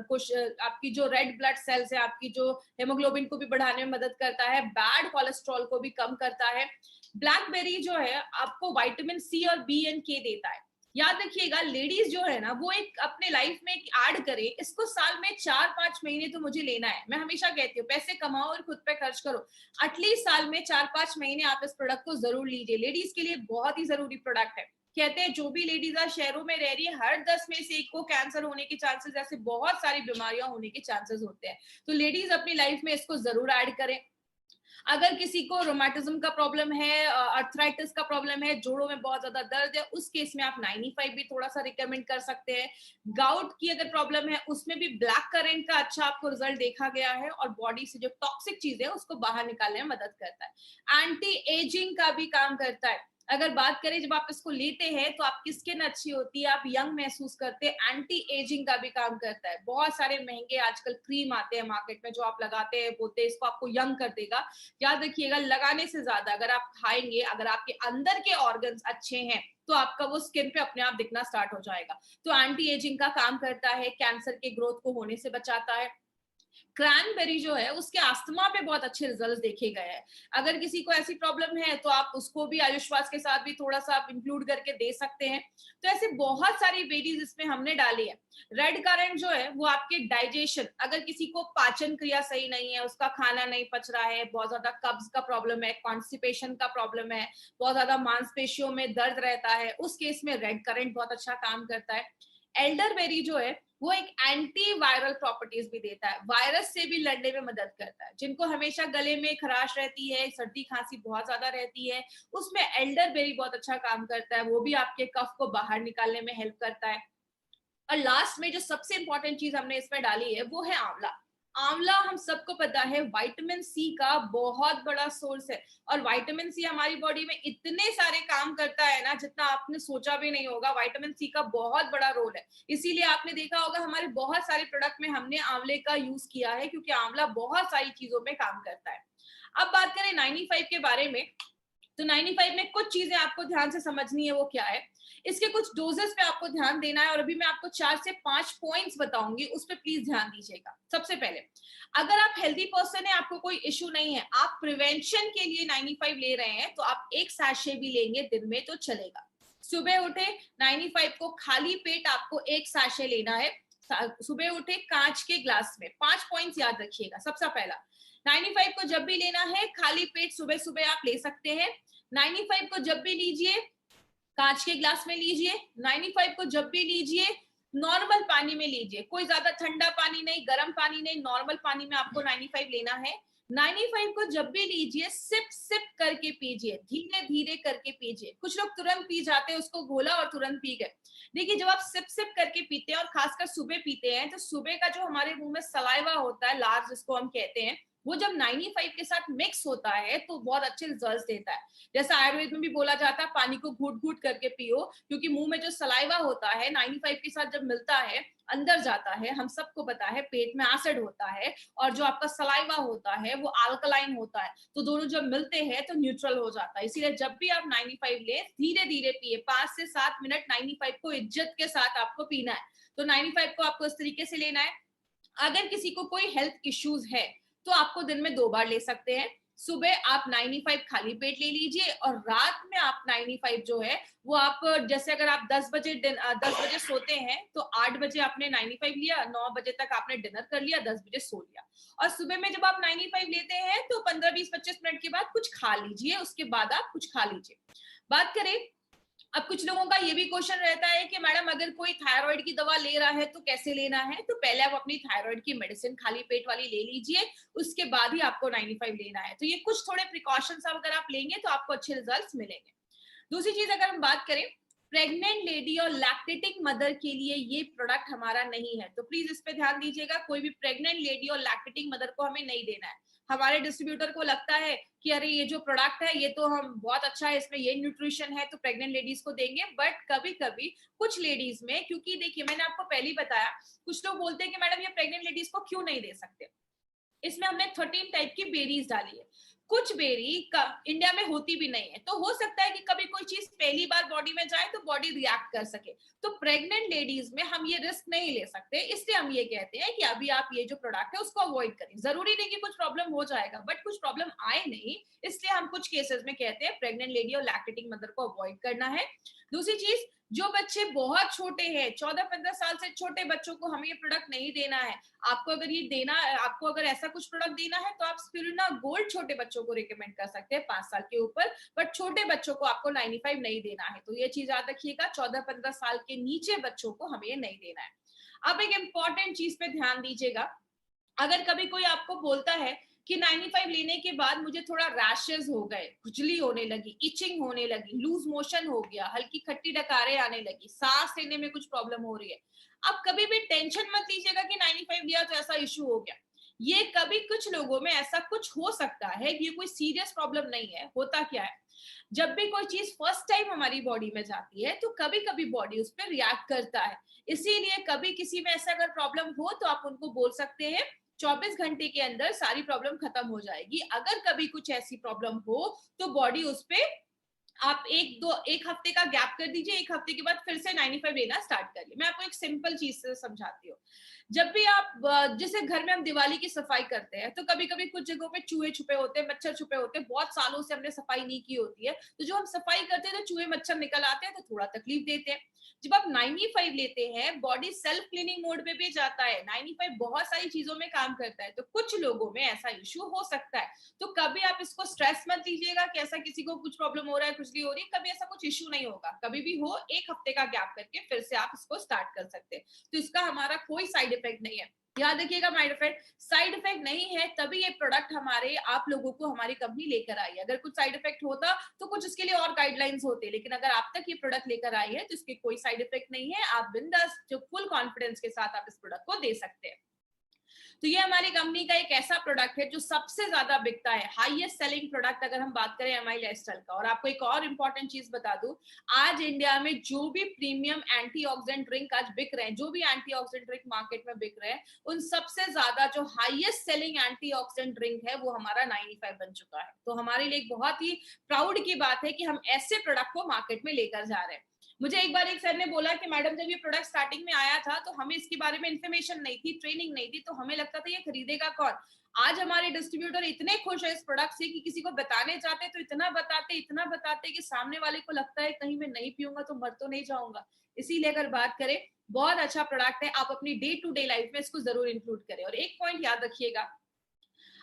कुछ आपकी जो रेड ब्लड सेल्स है, आपकी जो हेमोग्लोबिन को भी बढ़ाने में मदद करता है। बैड कोलेस्ट्रॉल को भी कम करता है। ब्लैकबेरी जो है आपको विटामिन सी और बी एंड के देता है। याद रखिएगा, लेडीज जो है ना वो एक अपने लाइफ में एक ऐड करे, इसको साल में 4-5 महीने तो मुझे लेना है। मैं हमेशा कहती हूँ पैसे कमाओ और खुद पे खर्च करो। एटलीस्ट साल में 4-5 महीने आप इस प्रोडक्ट को जरूर लीजिए, लेडीज के लिए बहुत ही जरूरी प्रोडक्ट है। कहते हैं जो भी लेडीज आज शहरों में रह रही है, हर 10 में से एक को कैंसर होने के चांसेस, ऐसे बहुत सारी बीमारियां होने के चांसेस होते हैं। तो लेडीज अपनी लाइफ में इसको जरूर ऐड करें। अगर किसी को रोमेटिज्म का प्रॉब्लम है, अर्थराइटिस का प्रॉब्लम है, जोड़ों में बहुत ज्यादा दर्द है, उस केस में आप 95 भी थोड़ा सा रिकमेंड कर सकते हैं। गाउट की अगर प्रॉब्लम है उसमें भी ब्लैक करेंट का अच्छा आपको रिजल्ट देखा गया है और बॉडी से जो टॉक्सिक चीजें है उसको बाहर निकालने में मदद करता है। एंटी एजिंग का भी काम करता है। अगर बात करें जब आप इसको लेते हैं तो आपकी स्किन अच्छी होती है, आप यंग महसूस करते हैं। एंटी एजिंग का भी काम करता है। बहुत सारे महंगे आजकल क्रीम आते हैं मार्केट में जो आप लगाते हैं, बोलते हैं इसको आपको यंग कर देगा। याद रखिएगा, लगाने से ज्यादा अगर आप खाएंगे, अगर आपके अंदर के ऑर्गन्स अच्छे हैं तो आपका वो स्किन पे अपने आप दिखना स्टार्ट हो जाएगा। तो एंटी एजिंग का काम करता है, कैंसर के ग्रोथ को होने से बचाता है। क्रैनबेरी जो है उसके अस्थमा पे बहुत अच्छे रिजल्ट्स देखे गए हैं। अगर किसी को ऐसी प्रॉब्लम है तो आप उसको भी आयुष्वास के साथ भी थोड़ा सा आप इंक्लूड करके दे सकते हैं। तो ऐसे बहुत सारी बेरीज इसमें हमने डाली है। रेड करंट जो है वो आपके डाइजेशन, अगर किसी को पाचन क्रिया सही नहीं है, उसका खाना नहीं पच रहा है, बहुत ज्यादा कब्ज का प्रॉब्लम है, कॉन्स्टिपेशन का प्रॉब्लम है, बहुत ज्यादा मांसपेशियों में दर्द रहता है, उस केस में रेड करंट बहुत अच्छा काम करता है। एल्डरबेरी जो है वो एक एंटी वायरल प्रॉपर्टीज भी देता है, वायरस से भी लड़ने में मदद करता है। जिनको हमेशा गले में खराश रहती है, सर्दी खांसी बहुत ज्यादा रहती है, उसमें एल्डरबेरी बहुत अच्छा काम करता है, वो भी आपके कफ को बाहर निकालने में हेल्प करता है। और लास्ट में जो सबसे इंपॉर्टेंट चीज हमने इसमें डाली है वो है आंवला। आंवला हम सबको पता है विटामिन सी का बहुत बड़ा सोर्स है। और विटामिन सी हमारी बॉडी में इतने सारे काम करता है ना जितना आपने सोचा भी नहीं होगा। विटामिन सी का बहुत बड़ा रोल है, इसीलिए आपने देखा होगा हमारे बहुत सारे प्रोडक्ट में हमने आंवले का यूज किया है, क्योंकि आंवला बहुत सारी चीजों में काम करता है। अब बात करें 95 के बारे में, तो 95 में कुछ चीजें आपको ध्यान से समझनी है। वो क्या है? इसके कुछ डोजेस पे आपको ध्यान देना है और अभी मैं आपको 4 से 5 पॉइंट्स बताऊंगी, उस पर प्लीज ध्यान दीजिएगा। सबसे पहले, अगर आप हेल्दी पर्सन है, आपको कोई इश्यू नहीं है, आप प्रिवेंशन के लिए 95 ले रहे हैं, तो आप एक सैशे भी लेंगे दिन में तो चलेगा। सुबह उठे 95 को खाली पेट आपको एक सैशे लेना है। सुबह उठे कांच के ग्लास में। 5 पॉइंट्स याद रखिएगा। सबसे पहला, 95 को जब भी लेना है खाली पेट सुबह सुबह आप ले सकते हैं। 95 को जब भी लीजिए कांच के ग्लास में लीजिए। 95 को जब भी लीजिए नॉर्मल पानी में लीजिए, कोई ज्यादा ठंडा पानी नहीं, गर्म पानी नहीं, नॉर्मल पानी में आपको 95 लेना है। 95 को जब भी लीजिए सिप सिप करके पीजिए, धीरे धीरे करके पीजिए। कुछ लोग तुरंत पी जाते हैं, उसको घोला और तुरंत पी गए। देखिए, जब आप सिप सिप करके पीते हैं और खासकर सुबह पीते हैं, तो सुबह का जो हमारे मुंह में सलाइवा होता है, लार जिसको हम कहते हैं, वो जब 95 के साथ मिक्स होता है तो बहुत अच्छे रिजल्ट्स देता है। जैसा आयुर्वेद में भी बोला जाता है पानी को घूट घूट करके पियो, क्योंकि मुंह में जो सलाइवा होता है 95 के साथ जब मिलता है अंदर जाता है, हम सबको पता है पेट में एसिड होता है और जो आपका सलाइवा होता है वो अल्कलाइन होता है, तो दोनों जब मिलते हैं तो न्यूट्रल हो जाता है। इसीलिए जब भी आप 95 ले धीरे धीरे पिए, 5 से 7 मिनट 95 को इज्जत के साथ आपको पीना है। तो 95 को आपको इस तरीके से लेना है। अगर किसी को कोई हेल्थ इश्यूज है तो आपको दिन में 2 बार ले सकते हैं। सुबह आप 95 खाली पेट ले लीजिए और रात में आप 95 जो है वो आप, जैसे अगर आप 10 बजे सोते हैं तो 8 बजे आपने 95 लिया, 9 बजे तक आपने डिनर कर लिया, 10 बजे सो लिया। और सुबह में जब आप 95 लेते हैं तो 15 20 25 मिनट के बाद कुछ खा लीजिए, उसके बाद आप कुछ खा लीजिए। बात करें, अब कुछ लोगों का ये भी क्वेश्चन रहता है कि मैडम अगर कोई थायराइड की दवा ले रहा है तो कैसे लेना है? तो पहले आप अपनी थायराइड की मेडिसिन खाली पेट वाली ले लीजिए, उसके बाद ही आपको 95 लेना है। तो ये कुछ थोड़े प्रिकॉशंस अगर आप लेंगे तो आपको अच्छे रिजल्ट्स मिलेंगे। दूसरी चीज अगर हम बात करें, प्रेग्नेंट लेडी और लैक्टेटिंग मदर के लिए ये प्रोडक्ट हमारा नहीं है, तो प्लीज इस पे ध्यान दीजिएगा। कोई भी प्रेग्नेंट लेडी और लैक्टेटिंग मदर को हमें नहीं देना है। हमारे डिस्ट्रीब्यूटर को लगता है कि अरे ये जो प्रोडक्ट है ये तो हम बहुत अच्छा है, इसमें ये न्यूट्रिशन है तो प्रेग्नेंट लेडीज को देंगे। बट कभी कभी कुछ लेडीज में, क्योंकि देखिए मैंने आपको पहले ही बताया, कुछ लोग बोलते हैं कि मैडम ये प्रेग्नेंट लेडीज को क्यों नहीं दे सकते। इसमें हमने 13 टाइप की बेरीज डाली है। कुछ बेरी इंडिया में होती भी नहीं है, तो हो सकता है कि कभी कोई चीज पहली बार बॉडी में जाए तो बॉडी रिएक्ट कर सके। तो प्रेग्नेंट लेडीज में हम ये रिस्क नहीं ले सकते, इसलिए हम ये कहते हैं कि अभी आप ये जो प्रोडक्ट है उसको अवॉइड करें। जरूरी नहीं कि कुछ प्रॉब्लम हो जाएगा, बट कुछ प्रॉब्लम आए नहीं, इसलिए हम कुछ केसेस में कहते हैं प्रेग्नेंट लेडी और लैक्टेटिंग मदर को अवॉइड करना है। दूसरी चीज, जो बच्चे बहुत छोटे हैं, 14-15 साल से छोटे बच्चों को हमें ये प्रोडक्ट नहीं देना है। आपको अगर ये देना, आपको अगर ऐसा कुछ प्रोडक्ट देना है तो आप स्पिरुलिना गोल्ड छोटे बच्चों को रिकमेंड कर सकते हैं 5 साल के ऊपर, बट छोटे बच्चों को आपको 95 नहीं देना है। तो ये चीज याद रखिएगा, 14-15 साल के नीचे बच्चों को हमें ये नहीं देना है। अब एक इंपॉर्टेंट चीज पे ध्यान दीजिएगा, अगर कभी कोई आपको बोलता है कि 95 लेने के बाद मुझे थोड़ा रैशेस हो गए, खुजली होने लगी, इचिंग होने लगी, लूज मोशन हो गया, हल्की खट्टी डकारें आने लगी, सांस लेने में कुछ प्रॉब्लम हो रही है, आप कभी भी टेंशन मत लीजिएगा कि 95 लिया तो ऐसा इशू हो गया। ये कभी कुछ लोगों में ऐसा कुछ हो सकता है, ये कोई सीरियस प्रॉब्लम नहीं है। होता क्या है, जब भी कोई चीज फर्स्ट टाइम हमारी बॉडी में जाती है तो कभी कभी बॉडी उस पर रिएक्ट करता है। इसीलिए कभी किसी में ऐसा अगर प्रॉब्लम हो तो आप उनको बोल सकते हैं 24 घंटे के अंदर सारी प्रॉब्लम खत्म हो जाएगी। अगर कभी कुछ ऐसी प्रॉब्लम हो तो बॉडी उस पे, आप एक हफ्ते का गैप कर दीजिए, एक हफ्ते के बाद फिर से 95 लेना स्टार्ट करिए। मैं आपको एक सिंपल चीज से समझाती हूँ। जब भी आप जैसे घर में हम दिवाली की सफाई करते हैं तो कभी कभी कुछ जगहों पे चूहे छुपे होते हैं, मच्छर छुपे होते हैं, बहुत सालों से हमने सफाई नहीं की होती है, तो जो हम सफाई करते हैं तो चूहे मच्छर निकल आते हैं तो थोड़ा तकलीफ देते हैं। जब आप 95 लेते हैं बॉडी सेल्फ क्लीनिंग मोड में भी जाता है, 95 बहुत सारी चीजों में काम करता है, तो कुछ लोगों में ऐसा इश्यू हो सकता है। तो कभी आप इसको स्ट्रेस मत लीजिएगा कि ऐसा किसी को कुछ प्रॉब्लम हो रहा है, खुजली हो रही है, कभी ऐसा कुछ इश्यू नहीं होगा। कभी भी हो, एक हफ्ते का गैप करके फिर से आप इसको स्टार्ट कर सकते हैं। तो इसका हमारा कोई साइड इफेक्ट नहीं है। याद रखिएगा, साइड इफेक्ट नहीं है, तभी ये प्रोडक्ट हमारे आप लोगों को हमारी कंपनी लेकर आई है। अगर कुछ साइड इफेक्ट होता तो कुछ उसके लिए और गाइडलाइंस होते, लेकिन अगर आप तक ये प्रोडक्ट लेकर आई है तो इसके कोई साइड इफेक्ट नहीं है। आप बिंदास जो फुल कॉन्फिडेंस के साथ आप इस प्रोडक्ट को दे सकते हैं। तो ये हमारी कंपनी का एक ऐसा प्रोडक्ट है जो सबसे ज्यादा बिकता है, हाईएस्ट सेलिंग प्रोडक्ट अगर हम बात करें एमआई लाइफस्टाइल का। और आपको एक और इंपॉर्टेंट चीज बता दूं, आज इंडिया में जो भी प्रीमियम एंटीऑक्सीडेंट ड्रिंक आज बिक रहे हैं, जो भी एंटीऑक्सीडेंट ड्रिंक मार्केट में बिक रहे हैं, उन सबसे ज्यादा जो हाईएस्ट सेलिंग एंटीऑक्सीडेंट ड्रिंक है वो हमारा 95 बन चुका है। तो हमारे लिए एक बहुत ही प्राउड की बात है कि हम ऐसे प्रोडक्ट को मार्केट में लेकर जा रहे हैं। मुझे एक बार एक सर ने बोला कि मैडम जब ये प्रोडक्ट स्टार्टिंग में आया था तो हमें इसके बारे में इन्फॉर्मेशन नहीं थी, ट्रेनिंग नहीं थी, तो हमें लगता था ये खरीदेगा कौन। आज हमारे डिस्ट्रीब्यूटर इतने खुश है इस प्रोडक्ट से कि किसी को बताने जाते तो इतना बताते कि सामने वाले को लगता है कहीं मैं नहीं पीऊंगा तो मर तो नहीं जाऊंगा। इसीलिए अगर बात करें, बहुत अच्छा प्रोडक्ट है, आप अपनी डे टू डे लाइफ में इसको जरूर इंक्लूड करें। और एक पॉइंट याद रखिएगा,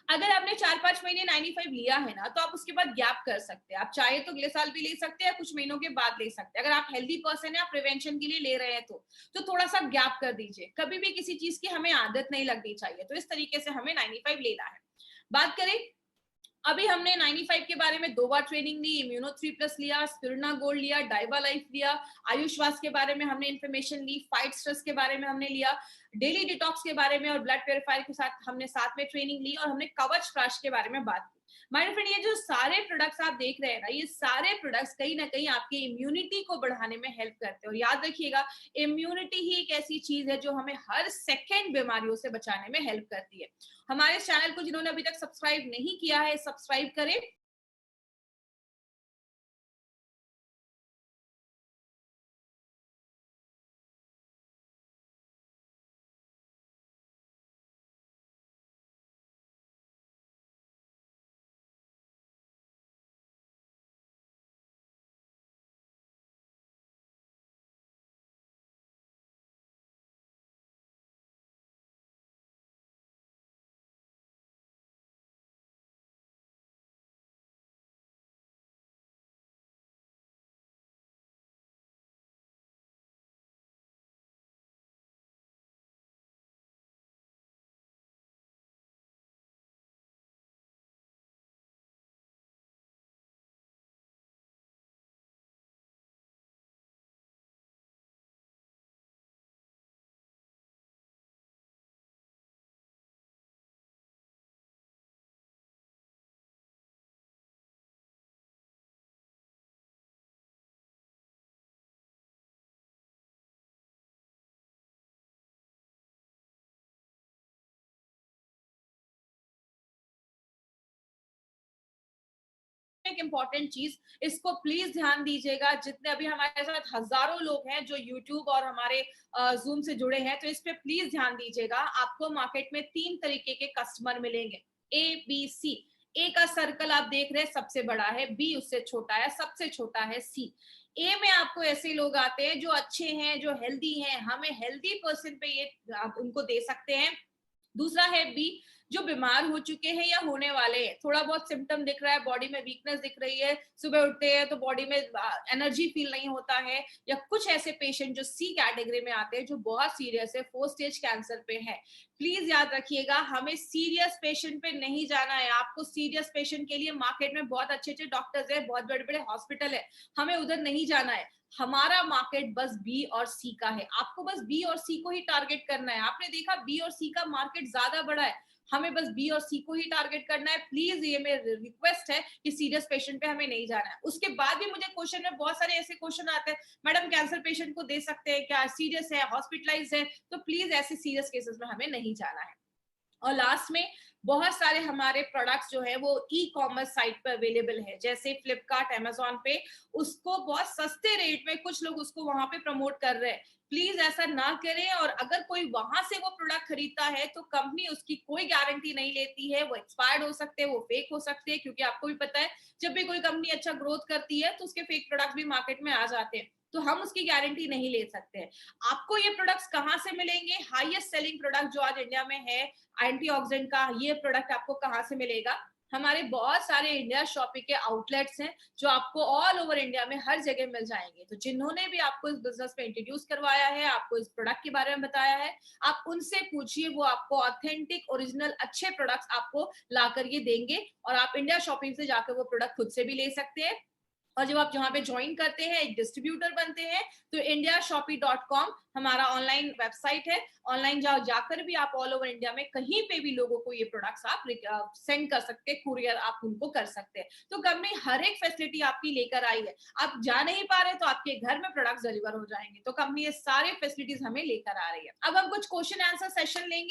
अगर आपने 4-5 महीने 95 लिया है ना तो आप उसके बाद गैप कर सकते हैं। आप चाहे तो अगले साल भी ले सकते हैं, कुछ महीनों के बाद ले सकते हैं। अगर आप हेल्दी पर्सन है, आप प्रिवेंशन के लिए ले रहे हैं तो थोड़ा सा गैप कर दीजिए। कभी भी किसी चीज की हमें आदत नहीं लगनी चाहिए, तो इस तरीके से हमें 95 लेना है। बात करें अभी हमने 95 के बारे में 2 बार ट्रेनिंग ली, इम्यूनो 3+ लिया, स्पिरुलिना गोल्ड लिया, डाइवा लाइफ लिया, आयुश्वास के बारे में हमने इन्फॉर्मेशन ली, फाइट स्ट्रेस के बारे में हमने लिया, डेली डिटॉक्स के बारे में और ब्लड प्यूरिफायर के साथ हमने साथ में ट्रेनिंग ली और हमने कवच प्राश के बारे में बात की। माय फ्रेंड, ये जो सारे प्रोडक्ट्स आप देख रहे हैं ना, ये सारे प्रोडक्ट्स कहीं ना कहीं आपकी इम्यूनिटी को बढ़ाने में हेल्प करते हैं। और याद रखिएगा, इम्यूनिटी ही एक ऐसी चीज है जो हमें हर सेकेंड बीमारियों से बचाने में हेल्प करती है। हमारे चैनल को जिन्होंने अभी तक सब्सक्राइब नहीं किया है, सब्सक्राइब करें। एक इम्पॉर्टेंट चीज, इसको प्लीज ध्यान दीजिएगा। जितने अभी हमारे साथ हजारों लोग हैं जो यूट्यूब और हमारे जूम से जुड़े हैं, तो इस पे प्लीज ध्यान दीजिएगा। आपको मार्केट में 3 तरीके के कस्टमर मिलेंगे, ए बी सी। ए का सर्कल आप देख रहे हैं, सबसे बड़ा है, बी उससे छोटा है, सबसे छोटा है सी। ए में आपको ऐसे लोग आते हैं जो अच्छे हैं, जो हेल्दी हैं, हमें हेल्दी पर्सन पे ये आप उनको दे सकते हैं। दूसरा है बी, जो बीमार हो चुके हैं या होने वाले हैं, थोड़ा बहुत सिम्टम दिख रहा है, बॉडी में वीकनेस दिख रही है, सुबह उठते हैं तो बॉडी में एनर्जी फील नहीं होता है, या कुछ ऐसे पेशेंट जो सी कैटेगरी में आते हैं जो बहुत सीरियस है, 4 स्टेज कैंसर पे है। प्लीज याद रखिएगा, हमें सीरियस पेशेंट पे नहीं जाना है। आपको सीरियस पेशेंट के लिए मार्केट में बहुत अच्छे अच्छे डॉक्टर्स है, बहुत बड़े बड़े हॉस्पिटल है, हमें उधर नहीं जाना है। हमारा मार्केट बस बी और सी का है, आपको बस बी और सी को ही टारगेट करना है। आपने देखा बी और सी का मार्केट ज्यादा बड़ा है, हमें बस बी और सी को ही टारगेट करना है। प्लीज ये मेरी रिक्वेस्ट है कि सीरियस पेशेंट पे हमें नहीं जाना है। उसके बाद भी मुझे क्वेश्चन में बहुत सारे ऐसे क्वेश्चन आते हैं, मैडम कैंसर पेशेंट को दे सकते हैं क्या, सीरियस है, हॉस्पिटलाइज है, तो प्लीज ऐसे सीरियस केसेस में हमें नहीं जाना है। और लास्ट में, बहुत सारे हमारे प्रोडक्ट्स जो है वो ई कॉमर्स साइट पे अवेलेबल है, जैसे फ्लिपकार्ट, अमेजोन पे, उसको बहुत सस्ते रेट में कुछ लोग उसको वहां पे प्रमोट कर रहे हैं। प्लीज ऐसा ना करें, और अगर कोई वहां से वो प्रोडक्ट खरीदता है तो कंपनी उसकी कोई गारंटी नहीं लेती है। वो एक्सपायर्ड हो सकते हैं, वो फेक हो सकते हैं, क्योंकि आपको भी पता है जब भी कोई कंपनी अच्छा ग्रोथ करती है तो उसके फेक प्रोडक्ट भी मार्केट में आ जाते हैं, तो हम उसकी गारंटी नहीं ले सकते हैं। आपको ये प्रोडक्ट्स कहाँ से मिलेंगे? हाईएस्ट सेलिंग प्रोडक्ट जो आज इंडिया में है, एंटीऑक्सीडेंट का, ये प्रोडक्ट आपको कहाँ से मिलेगा? हमारे बहुत सारे इंडिया शॉपिंग के आउटलेट्स हैं जो आपको ऑल ओवर इंडिया में हर जगह मिल जाएंगे। तो जिन्होंने भी आपको इस बिजनेस में इंट्रोड्यूस करवाया है, आपको इस प्रोडक्ट के बारे में बताया है, आप उनसे पूछिए, वो आपको ऑथेंटिक ओरिजिनल अच्छे प्रोडक्ट्स आपको ला कर ये देंगे, और आप इंडिया शॉपिंग से जाकर वो प्रोडक्ट खुद से भी ले सकते हैं। और जब आप जहाँ पे ज्वाइन करते हैं, एक डिस्ट्रीब्यूटर बनते हैं, तो indiashopee.com हमारा ऑनलाइन वेबसाइट है। ऑनलाइन जाकर भी आप ऑल ओवर इंडिया में कहीं पे भी लोगों को ये प्रोडक्ट्स आप सेंड कर सकते हैं, कुरियर आप उनको कर सकते हैं। तो कंपनी हर एक फैसिलिटी आपकी लेकर आई है। आप जा नहीं पा रहे तो आपके घर में प्रोडक्ट्स डिलीवर हो जाएंगे। तो कंपनी ये सारे फैसिलिटीज हमें लेकर आ रही है। अब हम कुछ क्वेश्चन आंसर सेशन लेंगे।